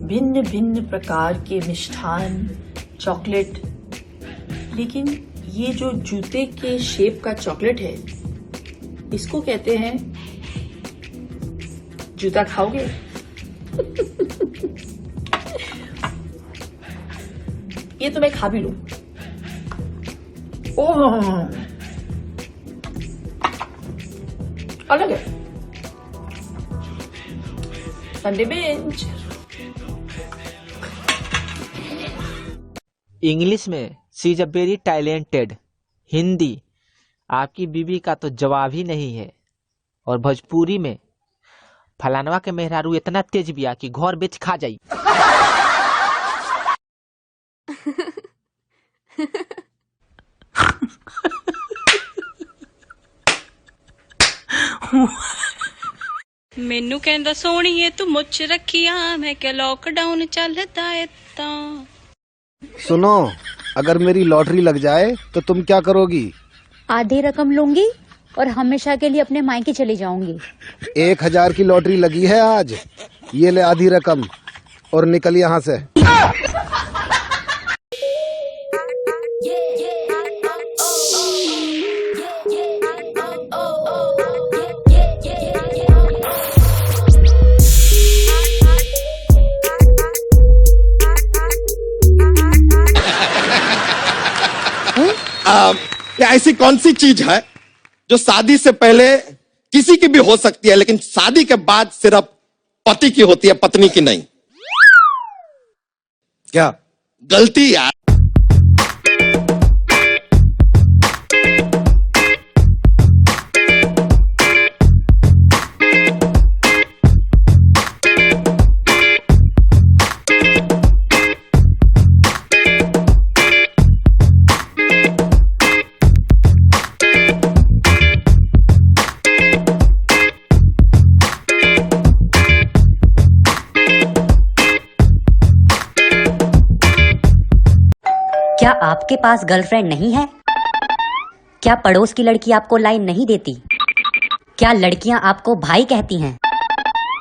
भिन्न भिन्न प्रकार के मिष्ठान, चॉकलेट, लेकिन ये जो जूते के शेप का चॉकलेट है, इसको कहते हैं जूता खाओगे? ये तो मैं खा भी लूं। ओह, अलग है। Sunday bench. इंग्लिश में she is a very talented. Hindi, आपकी बीबी का तो जवाब ही नहीं है। और भोजपुरी में, फलानवा के मेहरारू इतना तेज बिया कि घर बेच खा जाई। ਮੈਨੂੰ ਕਹਿੰਦਾ ਸੋਹਣੀਏ ਤੂੰ ਮੁੱਛ ਰੱਖੀਆਂ मैं क्या लॉकडाउन चलता है ता। सुनो, अगर मेरी लॉटरी लग जाए तो तुम क्या करोगी? आधी रकम लूंगी और हमेशा के लिए अपने मायके चली जाऊंगी। 1000 की लॉटरी लगी है आज, ये ले आधी रकम और निकल यहाँ से। ऐसी कौन सी चीज है जो शादी से पहले किसी की भी हो सकती है लेकिन शादी के बाद सिर्फ पति की होती है, पत्नी की नहीं? क्या गलती यार? क्या आपके पास गर्लफ्रेंड नहीं है? क्या पड़ोस की लड़की आपको लाइन नहीं देती? क्या लड़कियां आपको भाई कहती हैं?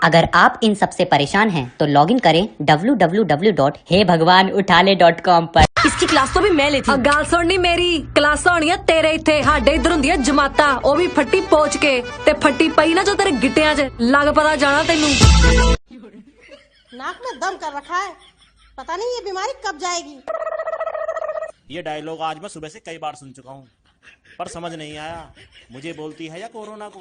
अगर आप इन सब से परेशान हैं तो लॉगिन करें www.heybhagwanuthale.com पर। इसकी क्लास तो भी मैं लेती। गल सुननी मेरी, क्लास होनी है तेरे इत्थे, हाडे इधर हुंदी है जमाता, ओ भी फट्टी पोच के ते फट्टी पई ना जो तेरे गिट्टियां च लग पता जाना तेनू। नाक में दम कर रखा है, पता नहीं ये बीमारी कब जाएगी। ये डायलॉग आज मैं सुबह से कई बार सुन चुका हूँ, पर समझ नहीं आया मुझे बोलती है या कोरोना को।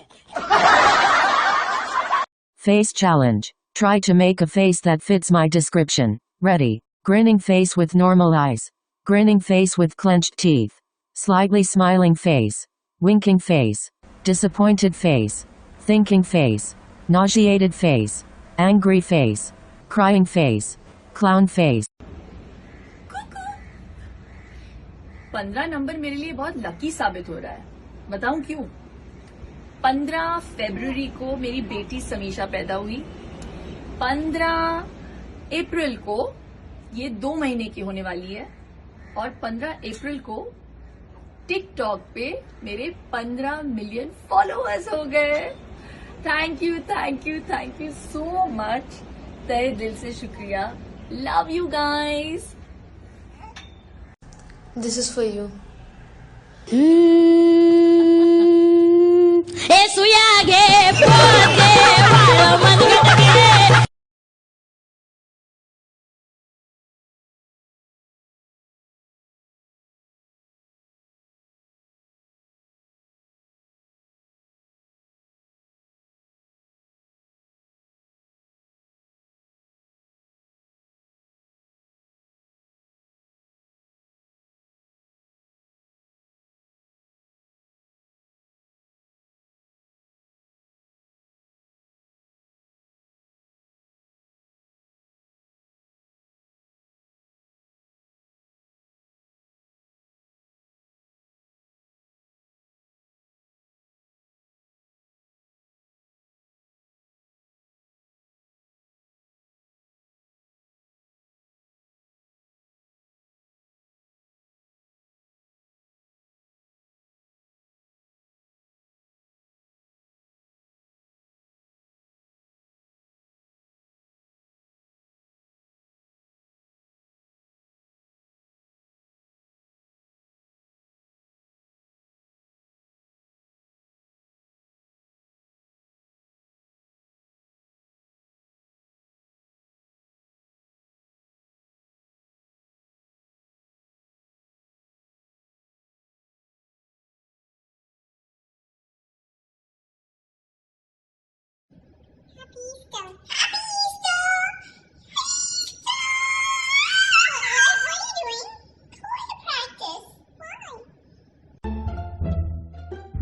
Face challenge. Try to make a face that fits my description. Ready. Grinning face with normal eyes. Grinning face with clenched teeth. Slightly smiling face. Winking face. Disappointed face. Thinking face. Nauseated face. Angry face. Crying face. Clown face. 15 number मेरे लिए बहुत lucky साबित हो रहा है। बताऊं क्यों? 15 फरवरी को मेरी बेटी समीशा पैदा हुई। 15 अप्रैल को ये 2 महीने की होने वाली है और 15 अप्रैल को टिकटॉक पे मेरे 15 मिलियन फॉलोअर्स हो गए। Thank you thank you thank you so much, तहे दिल से शुक्रिया। Love you guys. This is for you.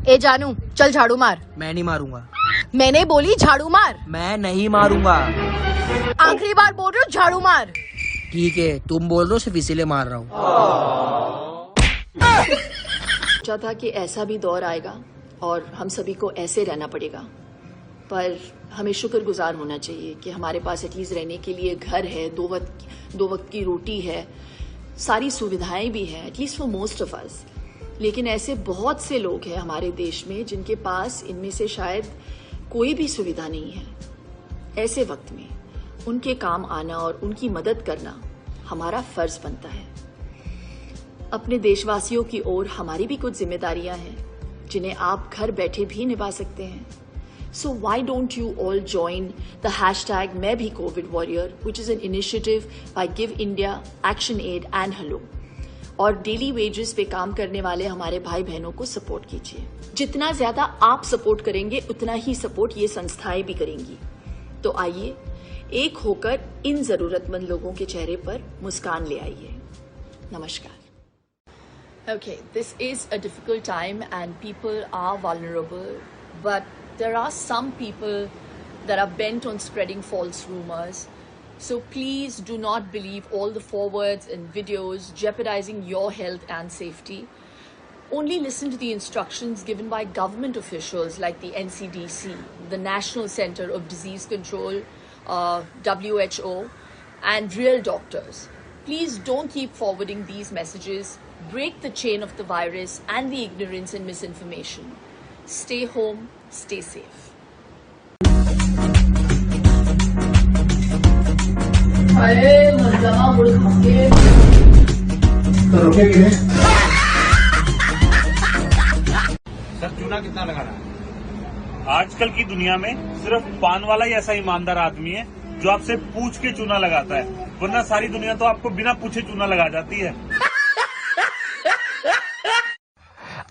ए जानू, चल झाड़ू मार। मैं नहीं मारूंगा। मैंने बोली झाड़ू मार। मैं नहीं मारूंगा। आखिरी बार बोल रही हूँ, झाड़ू मार। ठीक है, तुम बोल रहे हो, सिर्फ इसीलिए मार रहा हूँ। सोचा था कि ऐसा भी दौर आएगा और हम सभी को ऐसे रहना पड़ेगा, पर हमें शुक्रगुजार होना चाहिए कि हमारे पास एटलीस्ट रहने के लिए घर है, दो वक्त की रोटी है, सारी सुविधाएं भी हैं, at least for most of us. लेकिन ऐसे बहुत से लोग हैं हमारे देश में जिनके पास इनमें से शायद कोई भी सुविधा नहीं है। ऐसे वक्त में उनके काम आना और उनकी मदद करना हमारा फर्ज बनता है। अपने देशवासियों की ओर हमारी भी कुछ जिम्मेदारियां हैं जिन्हें आप घर बैठे भी निभा सकते हैं। So why don't you all join the hashtag मैं भी Covid warrior, which is an initiative by Give India, Action Aid and Hello। और डेली वेजेस पे काम करने वाले हमारे भाई बहनों को सपोर्ट कीजिए। जितना ज्यादा आप सपोर्ट करेंगे उतना ही सपोर्ट ये संस्थाएं भी करेंगी। तो आइए एक होकर इन जरूरतमंद लोगों के चेहरे पर मुस्कान ले आइए। नमस्कार। Okay, this is a difficult time and people are vulnerable, but there are some people that are bent on spreading false rumors. So please do not believe all the forwards and videos jeopardizing your health and safety. Only listen to the instructions given by government officials like the NCDC, the National Center of Disease Control, WHO, and real doctors. Please don't keep forwarding these messages. Break the chain of the virus and the ignorance and misinformation. Stay home, stay safe. Sir चूना कितना लगा रहा है? आजकल की दुनिया में सिर्फ पान वाला ही ऐसा ईमानदार आदमी है जो आपसे पूछ के चूना लगाता है, वरना सारी दुनिया तो आपको बिना पूछे चूना लगा जाती है।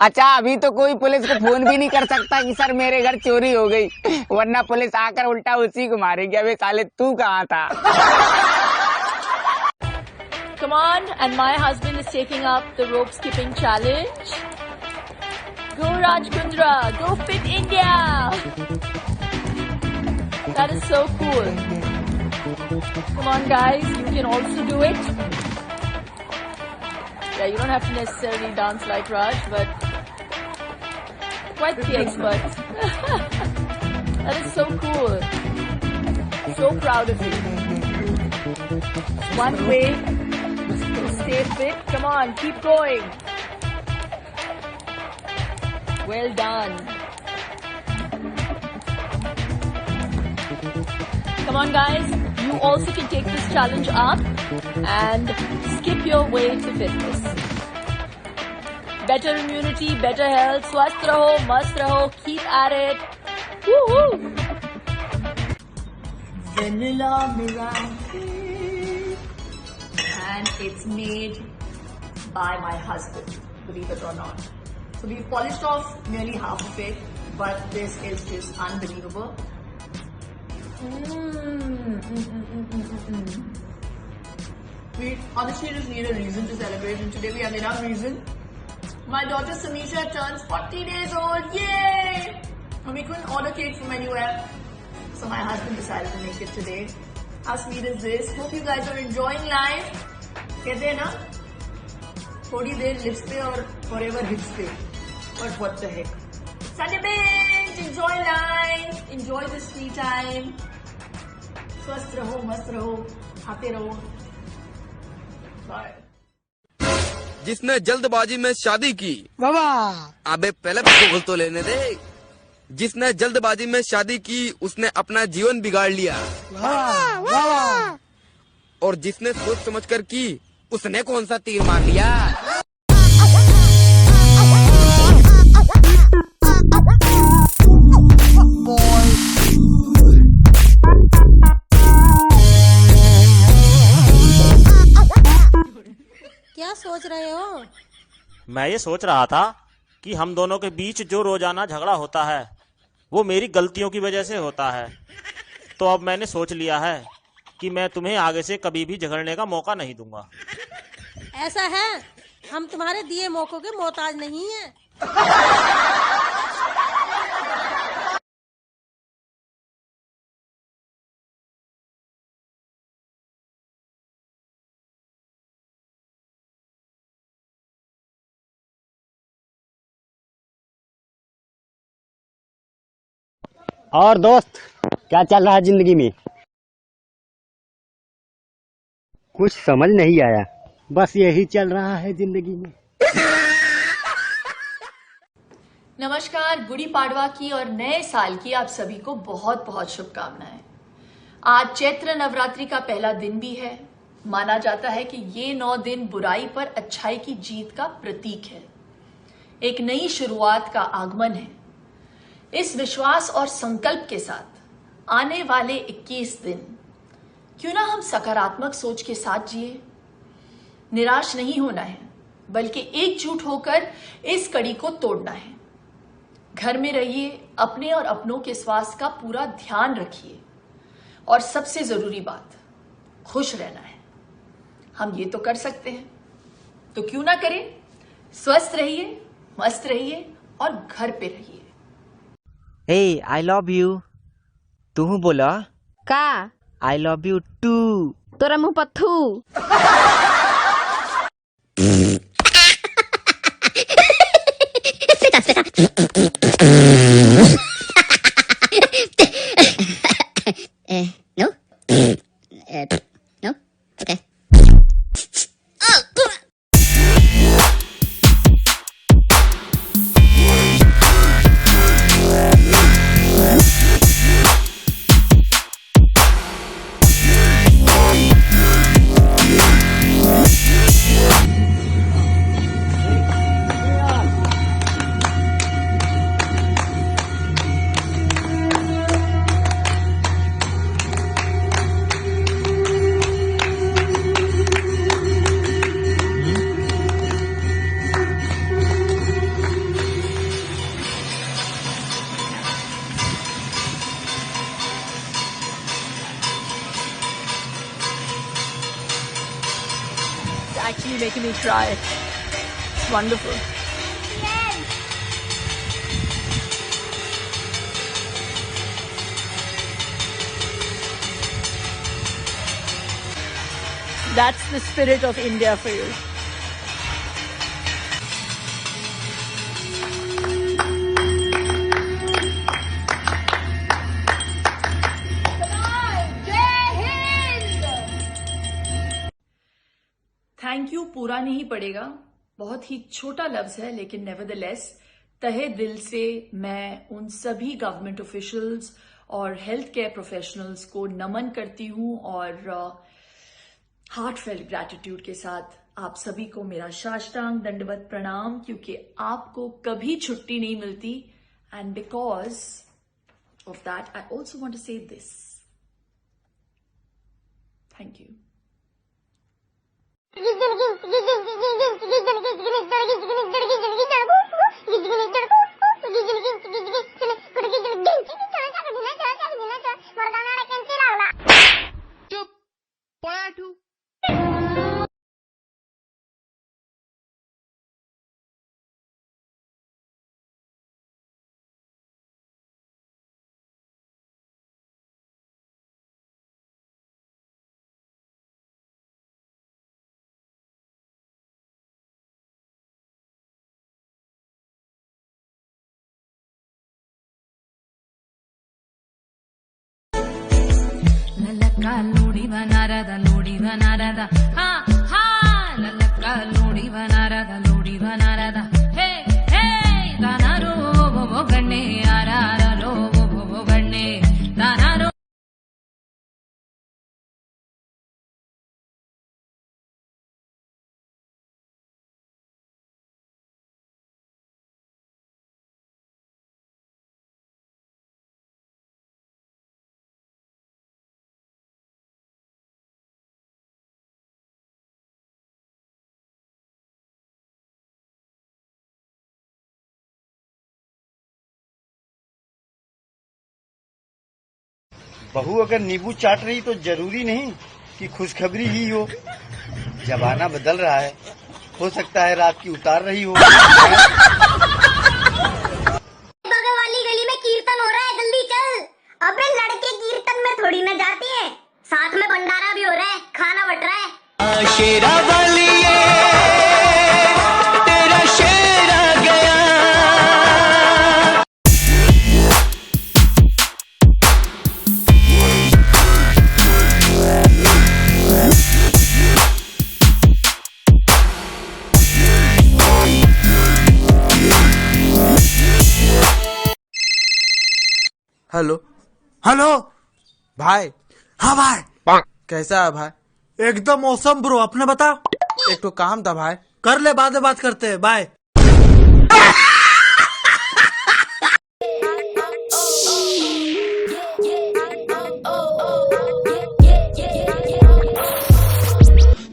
अच्छा, अभी तो कोई पुलिस को फोन भी नहीं कर सकता कि सर मेरे घर चोरी हो गई, वरना पुलिस आकर उल्टा उसी को मारेगी। अबे साले तू कहाँ था? Come on, and my husband is taking up the rope skipping challenge. Go Raj Kundra, go Fit India. That is so cool. Come on guys, you can also do it. Yeah, you don't have to necessarily dance like Raj, but quite the expert. That is so cool. So proud of you. One way to stay fit. Come on, keep going. Well done. Come on guys, you also can take this challenge up and skip your way to fitness. Better immunity, better health, swasth raho, mast raho, keep at it. Woohoo! Vanilla meringue, and it's made by my husband, believe it or not. So we've polished off nearly half of it, but this is just unbelievable. We honestly just need a reason to celebrate, and today we have enough reason. My daughter Samisha turns 40 days old, yay! And we couldn't order cake from anywhere, so my husband decided to make it today. How sweet is this? Hope you guys are enjoying life. कहते हैं ना, थोड़ी देर lips पे और forever hips पे. But what the heck? Sunday binge! Enjoy life! Enjoy this free time! स्वस्थ रहो, मस्त रहो, खाते रहो। Bye. जिसने जल्दबाजी में शादी की, अबे पहले बोल तो लेने दे। जिसने जल्दबाजी में शादी की उसने अपना जीवन बिगाड़ लिया। और जिसने सोच समझकर की उसने कौन सा तीर मार लिया। क्या सोच रहे हो? मैं ये सोच रहा था कि हम दोनों के बीच जो रोजाना झगड़ा होता है वो मेरी गलतियों की वजह से होता है, तो अब मैंने सोच लिया है कि मैं तुम्हें आगे से कभी भी झगड़ने का मौका नहीं दूंगा। ऐसा है, हम तुम्हारे दिए मौकों के मोहताज नहीं हैं। और दोस्त, क्या चल रहा है जिंदगी में? कुछ समझ नहीं आया, बस यही चल रहा है जिंदगी में। नमस्कार, गुड़ी पाड़वा की और नए साल की आप सभी को बहुत बहुत शुभकामनाएं। आज चैत्र नवरात्रि का पहला दिन भी है। माना जाता है कि ये 9 दिन बुराई पर अच्छाई की जीत का प्रतीक है, एक नई शुरुआत का आगमन है। इस विश्वास और संकल्प के साथ आने वाले 21 दिन क्यों ना हम सकारात्मक सोच के साथ जिए। निराश नहीं होना है, बल्कि एकजुट होकर इस कड़ी को तोड़ना है। घर में रहिए, अपने और अपनों के स्वास्थ्य का पूरा ध्यान रखिए और सबसे जरूरी बात, खुश रहना है। हम ये तो कर सकते हैं, तो क्यों ना करें। स्वस्थ रहिए, मस्त रहिए और घर पे रहिए। ए आई लव यू, तू बोला का आई लव यू टू। तोरा मुंह पत्थू। No? No? Okay. Actually making me cry. It's wonderful. That's the spirit of India for you. Thank you पूरा नहीं पड़ेगा, बहुत ही छोटा लफ्ज है, लेकिन नेवरदलेस तहे दिल से मैं उन सभी गवर्नमेंट ऑफिशियल्स और हेल्थ केयर प्रोफेशनल्स को नमन करती हूं और हार्टफेल्ट ग्रैटिट्यूड के साथ आप सभी को मेरा साष्टांग दंडवत प्रणाम, क्योंकि आपको कभी छुट्टी नहीं मिलती। And because of that I also want to say this, thank you. चुप, पळा ठू। ललका लोड़ी बना रहा लोड़ी बना रहा हाँ हाँ ललका लोड़ी बना रहा लोड़ी बना रहा हे हे गाना रो वो गन्ने आ रहा रो वो गन्ने गाना रो। बहू अगर नींबू चाट रही तो जरूरी नहीं कि खुशखबरी ही हो। जमाना बदल रहा है, हो सकता है रात की उतार रही हो। बगल वाली गली में कीर्तन हो रहा है, जल्दी चल। अबे लड़के कीर्तन में थोड़ी ना जाती हैं, साथ में भंडारा भी हो रहा है, खाना बट रहा है। शेरा वाली तेरा शेर आ गया। हेलो हेलो भाई। हाँ भाई, कैसा है भाई? एकदम मौसम ब्रो, अपने बता। एक तो काम था भाई, कर ले, बाद में बात करते हैं, बाय।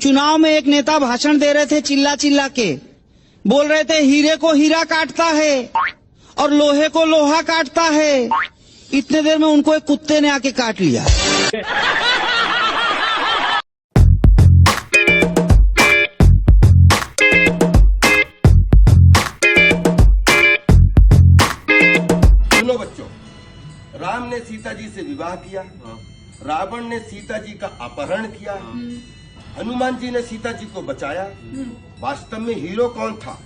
चुनाव में एक नेता भाषण दे रहे थे, चिल्ला चिल्ला के बोल रहे थे हीरे को हीरा काटता है और लोहे को लोहा काटता है। इतने देर में उनको एक कुत्ते ने आके काट लिया। सुनो बच्चों, राम ने सीता जी से विवाह किया, रावण ने सीता जी का अपहरण किया, हनुमान जी ने सीता जी को बचाया। वास्तव में हीरो कौन था?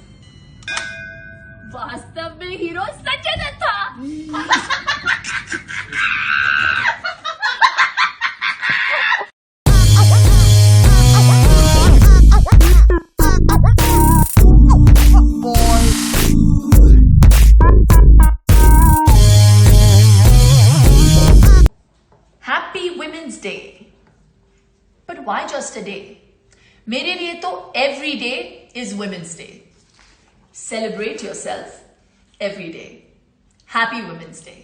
वास्तव में हीरो संजय दत्त था। Happy women's day, but why just a day? मेरे लिए तो every day is women's day. Celebrate yourself every day. Happy Women's Day.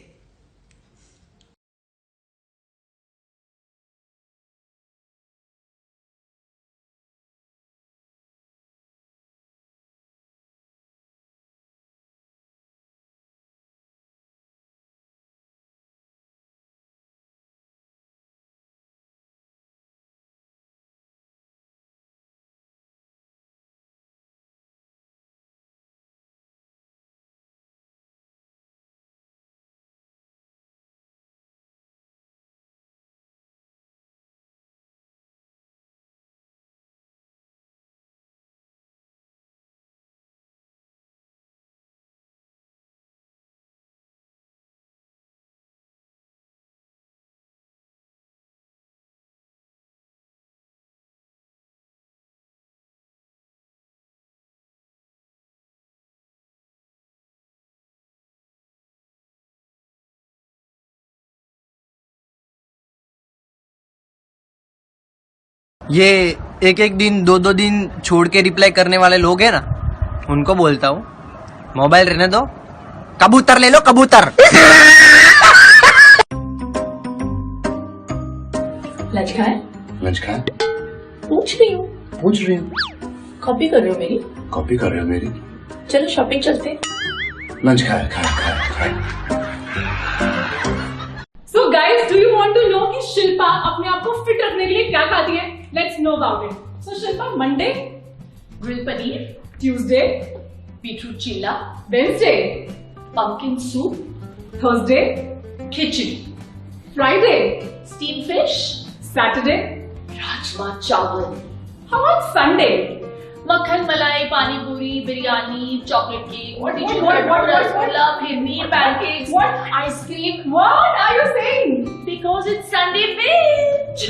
ये एक एक दिन, दो दो दिन छोड़ के रिप्लाई करने वाले लोग हैं ना, उनको बोलता हूँ मोबाइल रहने दो, कबूतर ले लो, कबूतर। लंच खाए? लंच खाए? पूछ रही हूँ। पूछ रही हूँ। कॉपी कर रहे हो मेरी? कॉपी कर रहे हो मेरी? चलो शॉपिंग चलते। लंच खाए, खाए, खाए, खाए। So guys, do you want to know कि शिल्पा अपने आप को फिट रखने के लिए क्या खाती है? Let's know about it. So Shilpa Monday grilled paneer, Tuesday beetroot chilla, Wednesday pumpkin soup, Thursday khichdi, Friday steamed fish, Saturday rajma chawal. How about Sunday? मक्खन मलाई, पानी पूरी, biryani, chocolate cake, rasgulla, phirni, pancakes, ice cream. What are you saying? Because it's Sunday, bitch.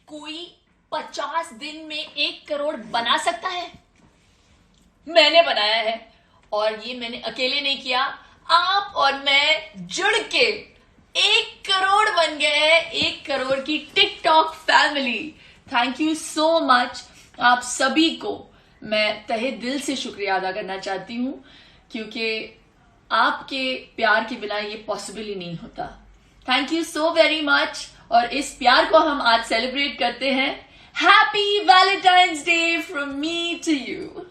कोई 50 दिन में 1 करोड़ बना सकता है? मैंने बनाया है, और ये मैंने अकेले नहीं किया, आप और मैं जुड़ के 1 करोड़ बन गए हैं। 1 करोड़ की TikTok family. Thank you so much. आप सभी को मैं तहे दिल से शुक्रिया अदा करना चाहती हूं, क्योंकि आपके प्यार के बिना ये पॉसिबल ही नहीं होता। Thank you so very much. और इस प्यार को हम आज सेलिब्रेट करते हैं। Happy Valentine's day from me to you.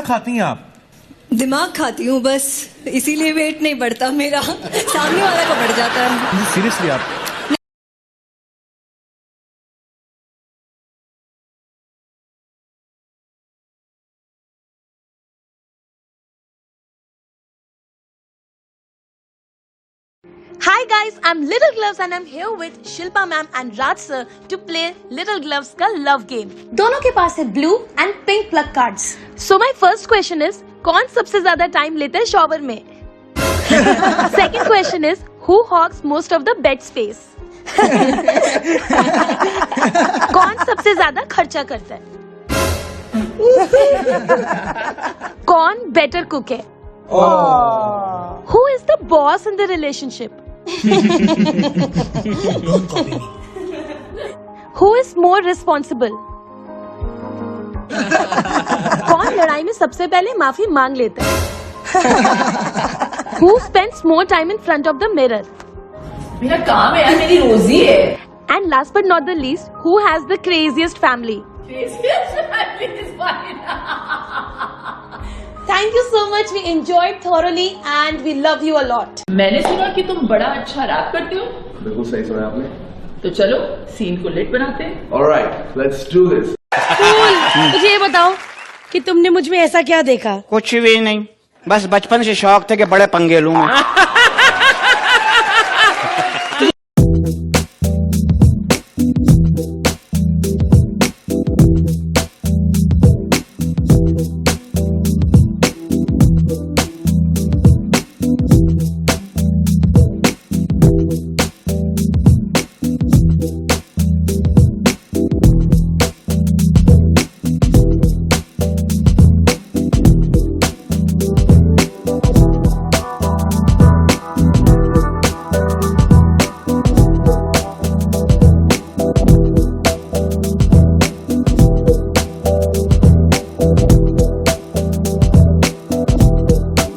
क्या खाती हैं आप? दिमाग खाती हूँ बस, इसीलिए वेट नहीं बढ़ता मेरा, सामने वाला का बढ़ जाता है। सीरियसली आप? Hi guys, I'm Little Gloves and I'm here with Shilpa ma'am and Raj sir to play Little Gloves का love game. दोनों के पास है blue and pink plug cards. So my first question is, कौन सबसे ज्यादा time लेता है shower में? Second question is, who hogs most of the bed space? कौन सबसे ज्यादा खर्चा करता है? कौन better cook है? Who is the boss in the relationship? Who is more responsible? कौन लड़ाई में सबसे पहले माफी मांग लेता है? Who spends more time in front of the mirror? मेरा काम है यार, मेरी रोजी है. And last but not the least, who has the craziest family? Thank you so much. We enjoyed thoroughly and we love you a lot. मैंने सुना कि तुम बड़ा अच्छा रैप करते हो. बिल्कुल सही सुना आपने. तो चलो सीन को लेट बनाते हैं. Alright, let's do this. मुझे ये बताओ कि तुमने मुझ में ऐसा क्या देखा? कुछ भी नहीं, बस बचपन से शौक थे कि बड़े पंगे लूं मैं।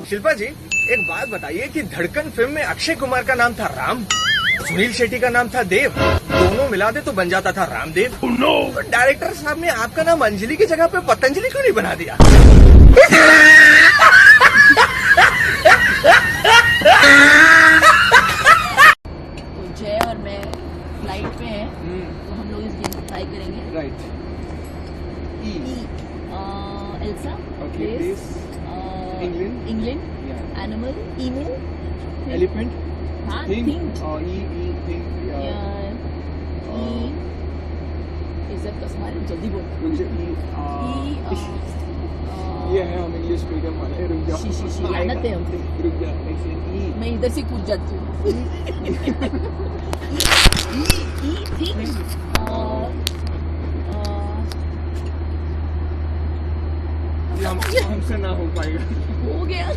शिल्पा जी, एक बात बताइए कि धड़कन फिल्म में अक्षय कुमार का नाम था राम, सुनील शेट्टी का नाम था देव, दोनों मिला दे तो बन जाता था रामदेव. तो डायरेक्टर साहब ने आपका नाम अंजलि की जगह पे पतंजलि क्यों नहीं बना दिया? तो जय और मैं फ्लाइट में हैं, तो हम लोग इस गेम को ट्राई करेंगे. Right. Elsa. Okay, please. England. Yeah. Animal. Emu. Elephant. हाँ, Think. think. Think. इज्जत का सवाल है, जल्दी बोल. ये है, हम इंग्लिश मीडियम वाले. रुक जाओ. शी लानत है हम पे. रुक जा. ऐसे मैं इधर से कूद जाती हूँ. हमसे ना हो पाएगा. हो गया.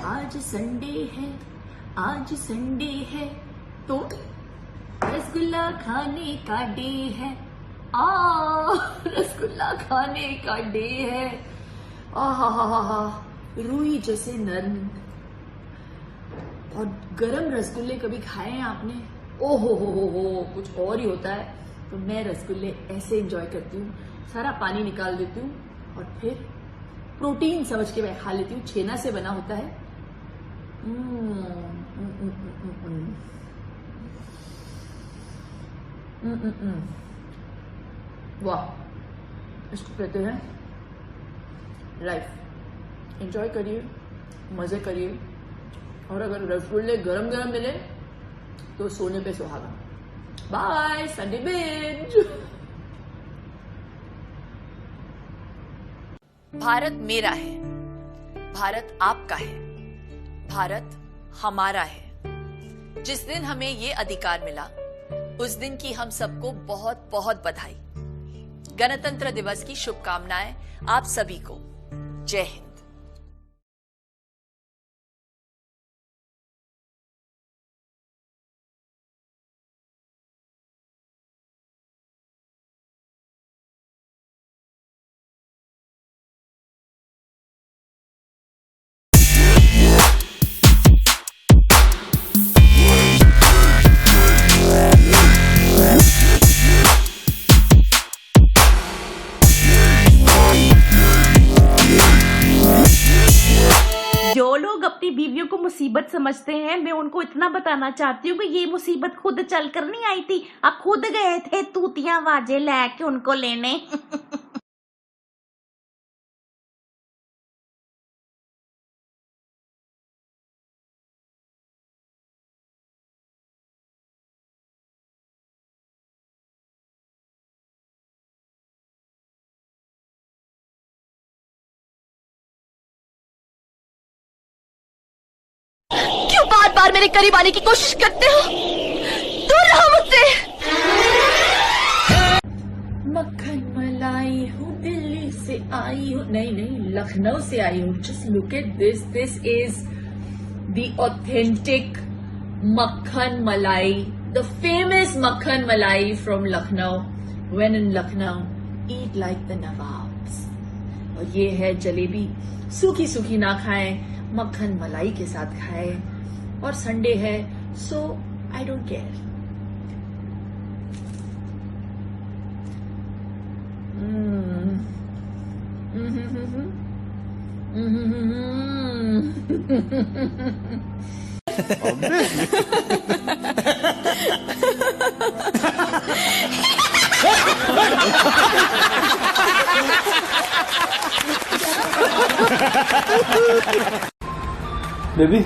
आज संडे है, आज संडे है, तो रसगुल्ला खाने का डे है. रसगुल्ला खाने का डे है. आहा, रूई जैसे नरम और गरम रसगुल्ले कभी खाए हैं आपने? ओहो हो, कुछ और ही होता है. तो मैं रसगुल्ले ऐसे एंजॉय करती हूँ, सारा पानी निकाल देती हूँ और फिर प्रोटीन समझ के मैं खा लेती हूँ. छेना से बना होता है. वाह, इसको कहते हैं लाइफ. एंजॉय करिए, मजे करिए, और अगर रसगुल्ले गरम गरम मिले तो सोने पे सुहागा. Bye, Sunday binge. भारत मेरा है, भारत आपका है, भारत हमारा है. जिस दिन हमें ये अधिकार मिला, उस दिन की हम सबको बहुत बहुत बधाई. गणतंत्र दिवस की शुभकामनाएं आप सभी को. जय हिंद. समझते हैं। मैं उनको इतना बताना चाहती हूँ कि ये मुसीबत खुद चल कर नहीं आई थी, आप खुद गए थे तूतियां बाजे लेके उनको लेने। क्यों बार बार मेरे करीब आने की कोशिश करते हो? दूर रहो मुझसे। मक्खन मलाई हूँ, दिल्ली से आई हूँ, नहीं लखनऊ से आई हूँ। Just look at this, this is the authentic मक्खन मलाई, द फेमस मक्खन मलाई from Lucknow. When in Lucknow, eat like the nawabs. और ये है जलेबी, सूखी सूखी ना खाएं, मक्खन मलाई के साथ खाएं। और संडे है, सो आई डोंट केयर। बेबी,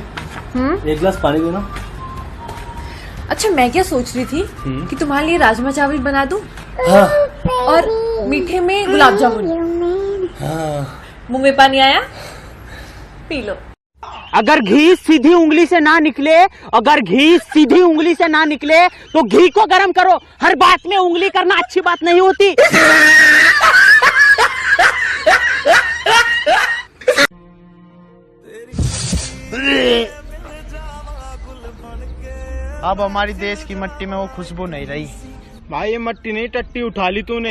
एक गिलास पानी देना। अच्छा, मैं क्या सोच रही थी कि तुम्हारे लिए राजमा चावल बना दूं। हाँ। और मीठे में गुलाब जामुन। मुंह में पानी आया? P low. अगर घी सीधी उंगली से ना निकले, अगर घी सीधी उंगली से ना निकले तो घी को गर्म करो। हर बात में उंगली करना अच्छी बात नहीं होती। अब हमारी देश की मिट्टी में वो खुशबू नहीं रही। भाई ये मट्टी नहीं, टट्टी उठा ली तूने।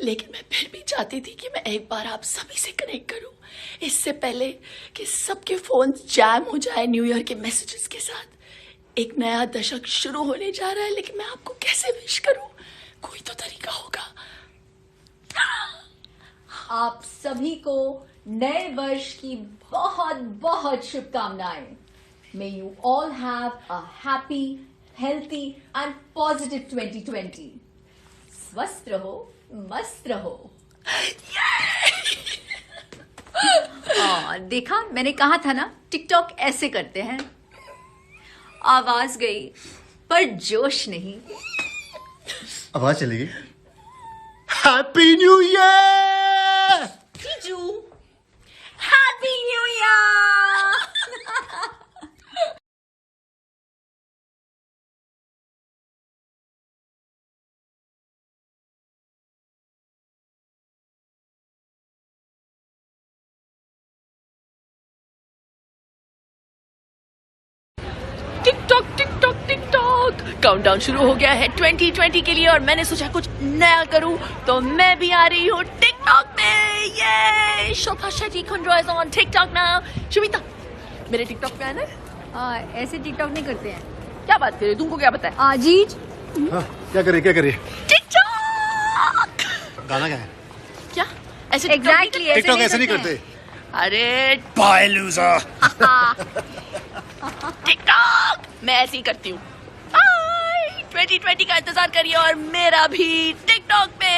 लेकिन मैं फिर भी चाहती थी कि मैं एक बार आप सभी से कनेक्ट करूं, इससे पहले कि सबके फोन जैम हो जाए न्यू ईयर के मैसेजेस के साथ। एक नया दशक शुरू होने जा रहा है, लेकिन मैं आपको कैसे विश करूं? कोई तो तरीका होगा। आप सभी को नए वर्ष की बहुत बहुत शुभकामनाएं। May you all have a happy, healthy and positive 2020. स्वस्थ रहो, मस्त रहो। देखा, मैंने कहा था ना, टिकटॉक ऐसे करते हैं। आवाज गई पर जोश नहीं। आवाज चली गई। हैप्पी न्यू ईयर जीजू, happy new year. TikTok TikTok TikTok countdown शुरू हो गया है 2020 के लिए, और मैंने सोचा कुछ नया करूं, तो मैं भी आ रही हूँ टिकटॉक में। ये Shobha Shetty Kundra is on TikTok now. Shamita, मेरे टिकटॉक पे आना। ऐसे टिकटॉक नहीं करते हैं। क्या बात कर रहे हो? तुमको क्या पता है? आजीज क्या करे टिकटॉक गाना क्या है? क्या ऐसे एग्जैक्टली टिकटॉक ऐसे नहीं करते। अरे बाय लूजर। टिकटॉक मैं ऐसे ही करती हूँ। 2020 का इंतजार करिए और मेरा भी टिकटॉक पे।